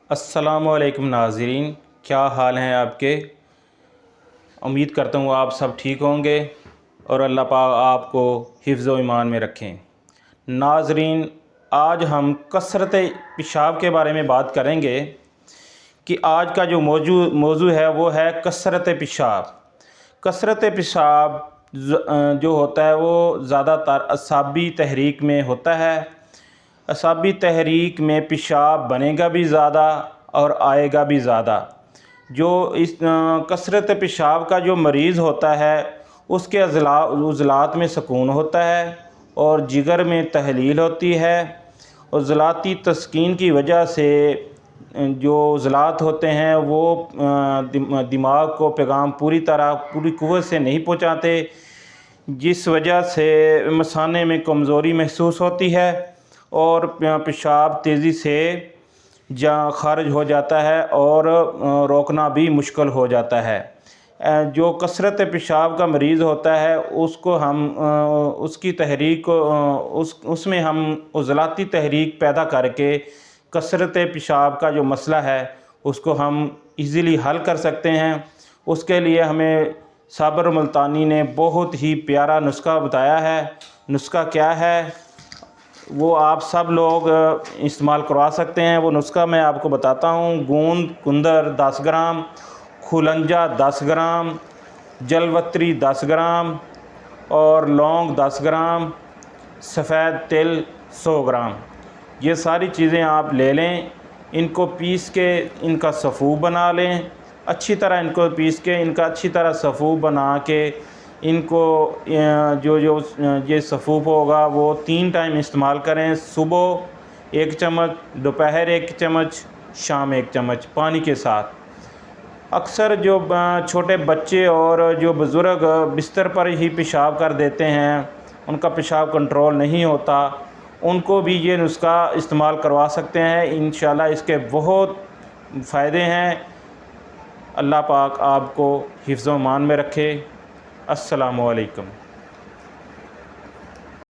السلام علیکم ناظرین، کیا حال ہیں آپ کے؟ امید کرتا ہوں آپ سب ٹھیک ہوں گے اور اللہ پاک آپ کو حفظ و ایمان میں رکھیں۔ ناظرین، آج ہم کثرت پیشاب کے بارے میں بات کریں گے کہ آج کا جو موضوع ہے وہ ہے کثرت پیشاب۔ کثرت پیشاب جو ہوتا ہے وہ زیادہ تر اعصابی تحریک میں ہوتا ہے۔ اعصابی تحریک میں پیشاب بنے گا بھی زیادہ اور آئے گا بھی زیادہ۔ جو اس کثرت پیشاب کا جو مریض ہوتا ہے اس کے عضلات میں سکون ہوتا ہے اور جگر میں تحلیل ہوتی ہے۔ عضلاتی تسکین کی وجہ سے جو عضلات ہوتے ہیں وہ دماغ کو پیغام پوری قوت سے نہیں پہنچاتے، جس وجہ سے مثانے میں کمزوری محسوس ہوتی ہے اور پیشاب تیزی سے خارج ہو جاتا ہے اور روکنا بھی مشکل ہو جاتا ہے۔ جو کثرت پیشاب کا مریض ہوتا ہے اس کو ہم اس کی تحریک اس میں ہم عضلاتی تحریک پیدا کر کے کثرت پیشاب کا جو مسئلہ ہے اس کو ہم ایزیلی حل کر سکتے ہیں۔ اس کے لیے ہمیں صابر ملتانی نے بہت ہی پیارا نسخہ بتایا ہے۔ نسخہ کیا ہے وہ آپ سب لوگ استعمال کروا سکتے ہیں۔ وہ نسخہ میں آپ کو بتاتا ہوں۔ گوند کندر 10 گرام، کھولنجا 10 گرام، جلوتری 10 گرام اور لونگ 10 گرام، سفید تل 100 گرام۔ یہ ساری چیزیں آپ لے لیں، ان کو پیس کے ان کا سفوف بنا لیں۔ اچھی طرح ان کو پیس کے ان کا اچھی طرح سفوف بنا کے ان کو یہ سفوف ہوگا وہ 3 ٹائم استعمال کریں۔ صبح 1 چمچ، دوپہر 1 چمچ، شام 1 چمچ پانی کے ساتھ۔ اکثر جو چھوٹے بچے اور جو بزرگ بستر پر ہی پیشاب کر دیتے ہیں، ان کا پیشاب کنٹرول نہیں ہوتا، ان کو بھی یہ نسخہ استعمال کروا سکتے ہیں۔ انشاءاللہ اس کے بہت فائدے ہیں۔ اللہ پاک آپ کو حفظ و امان میں رکھے۔ السلام علیکم۔